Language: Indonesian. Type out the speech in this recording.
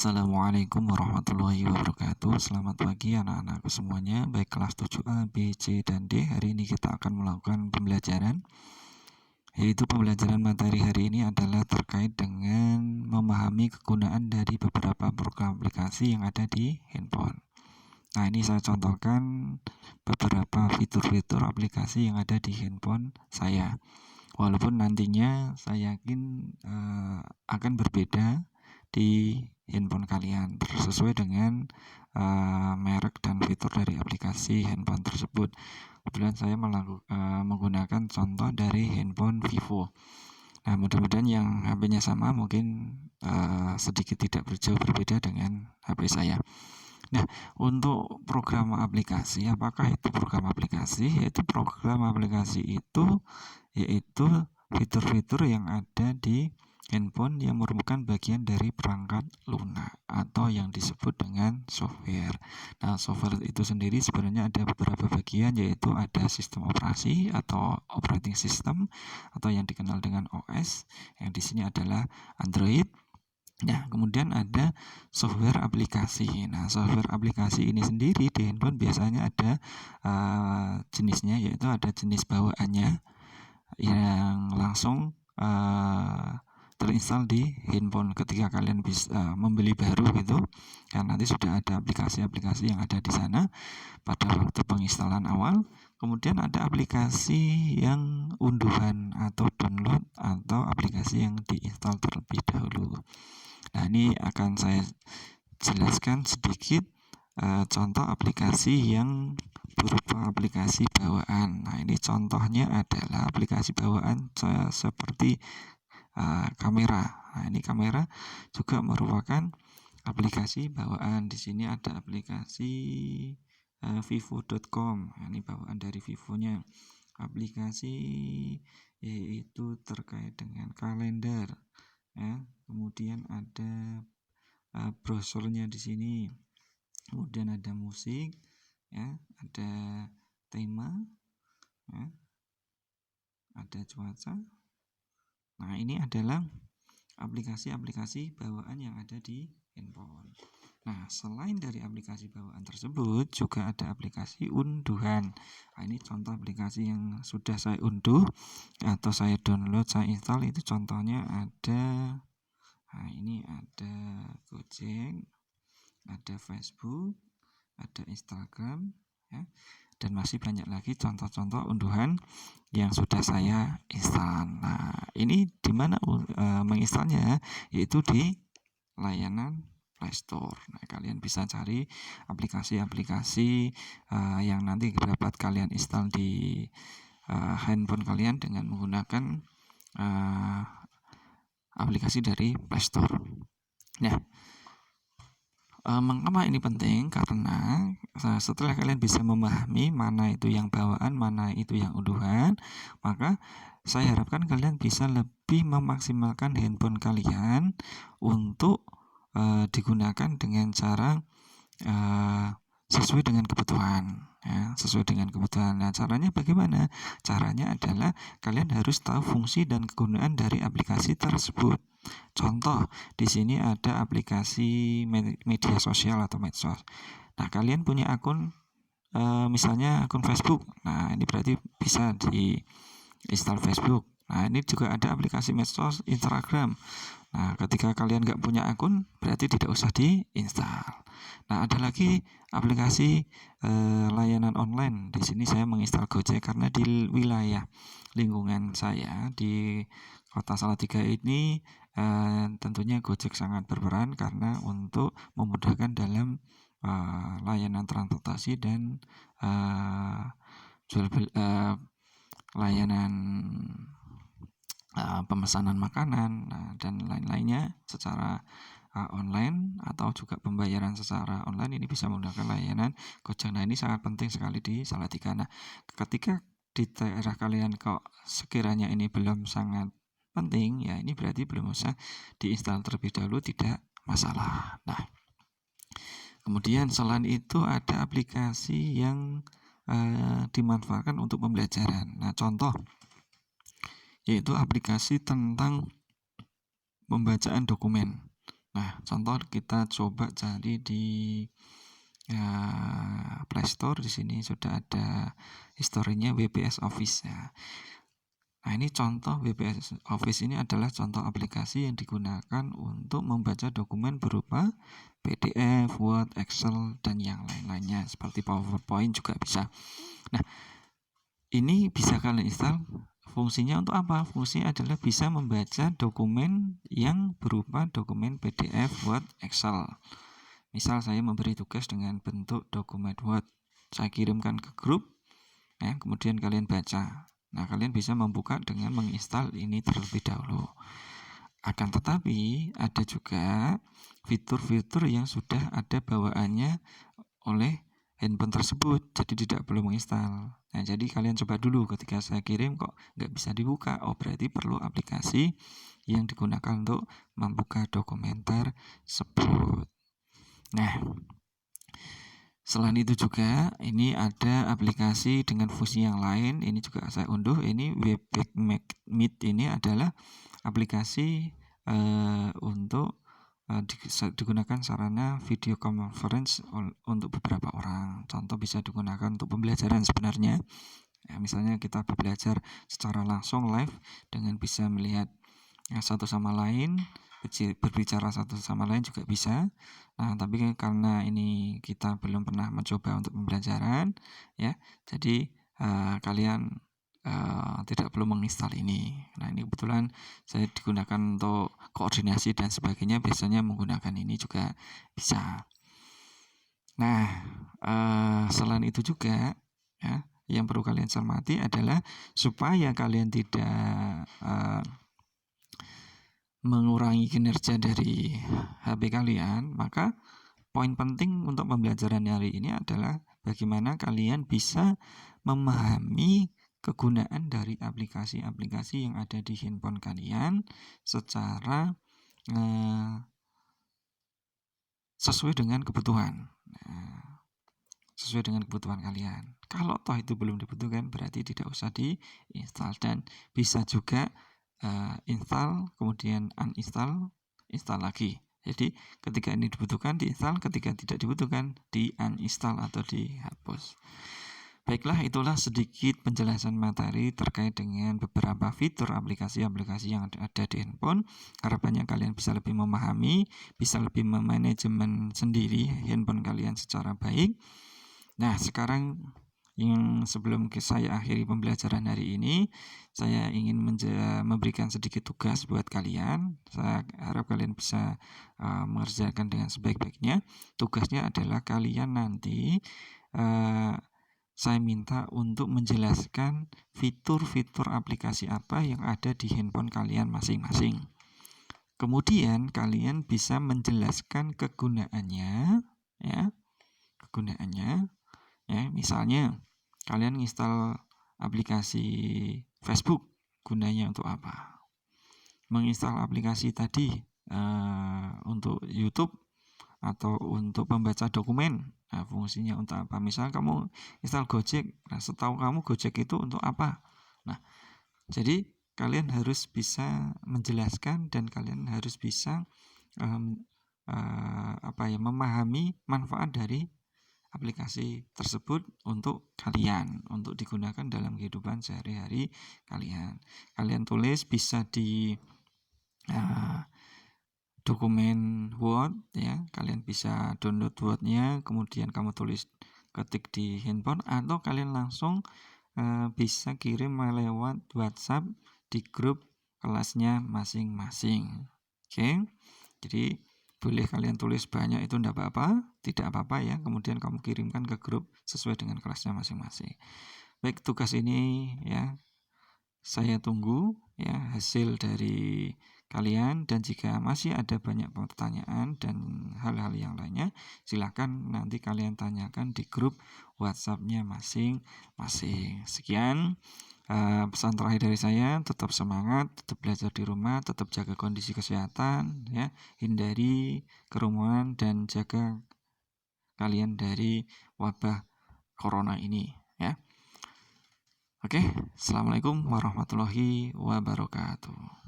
Assalamualaikum warahmatullahi wabarakatuh. Selamat pagi anak-anakku semuanya, baik kelas 7A, B, C, dan D. Hari ini kita akan melakukan pembelajaran, yaitu pembelajaran materi hari ini adalah terkait dengan memahami kegunaan dari beberapa program aplikasi yang ada di handphone. Nah, ini saya contohkan beberapa fitur-fitur aplikasi yang ada di handphone saya. Walaupun nantinya saya yakin akan berbeda di handphone kalian sesuai dengan merek dan fitur dari aplikasi handphone tersebut. Kebetulan saya menggunakan contoh dari handphone Vivo. Nah, mudah-mudahan yang HP-nya sama mungkin sedikit tidak jauh berbeda dengan HP saya. Nah, untuk program aplikasi, apakah itu program aplikasi? Yaitu program aplikasi yaitu fitur-fitur yang ada di handphone yang merupakan bagian dari perangkat lunak atau yang disebut dengan software. Nah, software itu sendiri sebenarnya ada beberapa bagian, yaitu ada sistem operasi atau operating system atau yang dikenal dengan OS, yang di sini adalah Android. Nah, kemudian ada software aplikasi. Nah, software aplikasi ini sendiri di handphone biasanya ada jenisnya, yaitu ada jenis bawaannya yang langsung terinstall di handphone ketika kalian bisa membeli baru gitu, karena nanti sudah ada aplikasi-aplikasi yang ada di sana pada waktu penginstalan awal. Kemudian ada aplikasi yang unduhan atau download atau aplikasi yang diinstal terlebih dahulu. Nah, ini akan saya jelaskan sedikit contoh aplikasi yang berupa aplikasi bawaan. Nah, ini contohnya adalah aplikasi bawaan seperti kamera. Nah, ini kamera juga merupakan aplikasi bawaan. Di sini ada aplikasi vivo.com. Nah, ini bawaan dari Vivo-nya. Aplikasi yaitu terkait dengan kalender. Ya, kemudian ada brosurnya di sini. Kemudian ada musik, ya, ada tema, ya, ada cuaca. Nah, ini adalah aplikasi-aplikasi bawaan yang ada di handphone. Nah, selain dari aplikasi bawaan tersebut, juga ada aplikasi unduhan. Nah, ini contoh aplikasi yang sudah saya unduh atau saya download, saya install. Itu contohnya ada, nah ini ada Gojek, ada Facebook, ada Instagram, ya, dan masih banyak lagi contoh-contoh unduhan yang sudah saya install. Nah, ini di mana menginstalnya, yaitu di layanan Play Store. Nah, kalian bisa cari aplikasi-aplikasi yang nanti dapat kalian install di handphone kalian dengan menggunakan aplikasi dari Play Store. Nah, mengapa ini penting? Karena setelah kalian bisa memahami mana itu yang bawaan, mana itu yang unduhan, maka saya harapkan kalian bisa lebih memaksimalkan handphone kalian untuk digunakan dengan cara sesuai dengan kebutuhan, ya, sesuai dengan kebutuhan. Nah, caranya bagaimana? Caranya adalah kalian harus tahu fungsi dan kegunaan dari aplikasi tersebut. Contoh, di sini ada aplikasi media sosial atau medsos. Nah, kalian punya akun, misalnya akun Facebook. Nah, ini berarti bisa diinstal Facebook. Nah, ini juga ada aplikasi medsos Instagram. Nah, ketika kalian nggak punya akun, berarti tidak usah diinstal. Nah, ada lagi aplikasi layanan online. Di sini saya menginstal Gojek karena di wilayah lingkungan saya di Kota Salatiga ini tentunya Gojek sangat berperan karena untuk memudahkan dalam layanan transportasi dan layanan pemesanan makanan dan lain-lainnya secara online atau juga pembayaran secara online. Ini bisa menggunakan layanan Gojek. Nah, ini sangat penting sekali di Salatiga. Nah, ketika di daerah kalian kok sekiranya ini belum sangat penting, ya ini berarti belum usah diinstal terlebih dahulu, tidak masalah. Nah, kemudian selain itu ada aplikasi yang dimanfaatkan untuk pembelajaran. Nah, contoh yaitu aplikasi tentang pembacaan dokumen. Nah, contoh kita coba cari di Play Store. Di sini sudah ada historinya WPS Office ya. Nah, ini contoh WPS Office ini adalah contoh aplikasi yang digunakan untuk membaca dokumen berupa PDF, Word, Excel, dan yang lain-lainnya seperti PowerPoint juga bisa. Nah, ini bisa kalian install. Fungsinya untuk apa? Fungsinya adalah bisa membaca dokumen yang berupa dokumen PDF, Word, Excel. Misal saya memberi tugas dengan bentuk dokumen Word, saya kirimkan ke grup, ya, kemudian kalian baca. Nah, kalian bisa membuka dengan menginstal ini terlebih dahulu. Akan tetapi ada juga fitur-fitur yang sudah ada bawaannya oleh handphone tersebut, jadi tidak perlu menginstal. Nah, jadi kalian coba dulu ketika saya kirim kok nggak bisa dibuka. Oh, berarti perlu aplikasi yang digunakan untuk membuka dokumen tersebut. Nah, selain itu juga ini ada aplikasi dengan fungsi yang lain. Ini juga saya unduh. Ini Webex Meet ini adalah aplikasi untuk digunakan sarana video conference untuk beberapa orang. Contoh bisa digunakan untuk pembelajaran sebenarnya. Ya, misalnya kita belajar secara langsung live dengan bisa melihat satu sama lain, berbicara satu sama lain juga bisa. Nah, tapi karena ini kita belum pernah mencoba untuk pembelajaran, ya, jadi kalian tidak perlu menginstal ini. Nah, ini kebetulan saya digunakan untuk koordinasi dan sebagainya, biasanya menggunakan ini juga bisa. Nah, selain itu juga, ya, yang perlu kalian cermati adalah supaya kalian tidak mengurangi kinerja dari HP kalian, maka poin penting untuk pembelajaran hari ini adalah bagaimana kalian bisa memahami kegunaan dari aplikasi-aplikasi yang ada di handphone kalian secara sesuai dengan kebutuhan. Sesuai dengan kebutuhan kalian. Kalau toh itu belum dibutuhkan, berarti tidak usah diinstal, dan bisa juga install kemudian uninstall, install lagi. Jadi ketika ini dibutuhkan diinstal, ketika tidak dibutuhkan di uninstall atau dihapus. Baiklah, itulah sedikit penjelasan materi terkait dengan beberapa fitur aplikasi-aplikasi yang ada di handphone. Harapannya kalian bisa lebih memahami, bisa lebih memanajemen sendiri handphone kalian secara baik. Nah, sekarang yang sebelum saya akhiri pembelajaran hari ini, saya ingin memberikan sedikit tugas buat kalian. Saya harap kalian bisa mengerjakan dengan sebaik-baiknya. Tugasnya adalah kalian nanti saya minta untuk menjelaskan fitur-fitur aplikasi apa yang ada di handphone kalian masing-masing. Kemudian kalian bisa menjelaskan kegunaannya, ya, kegunaannya. Ya, misalnya kalian install aplikasi Facebook, gunanya untuk apa? Menginstal aplikasi tadi untuk YouTube atau untuk membaca dokumen. Nah, fungsinya untuk apa? Misal kamu install Gojek, nah setahu kamu Gojek itu untuk apa? Nah, jadi kalian harus bisa menjelaskan dan kalian harus bisa memahami manfaat dari aplikasi tersebut untuk kalian, untuk digunakan dalam kehidupan sehari-hari kalian. Kalian tulis bisa di dokumen Word, ya. Kalian bisa download Word-nya, kemudian kamu tulis, ketik di handphone, atau kalian langsung bisa kirim lewat WhatsApp di grup kelasnya masing-masing. Oke. Jadi boleh kalian tulis banyak, itu tidak apa-apa ya. Kemudian kamu kirimkan ke grup sesuai dengan kelasnya masing-masing. Baik, tugas ini ya saya tunggu ya hasil dari kalian, dan jika masih ada banyak pertanyaan dan hal-hal yang lainnya, silakan nanti kalian tanyakan di grup WhatsApp-nya masing-masing. Sekian pesan terakhir dari saya, tetap semangat, tetap belajar di rumah, tetap jaga kondisi kesehatan ya, hindari kerumunan dan jaga kalian dari wabah corona ini ya. Oke, assalamualaikum warahmatullahi wabarakatuh.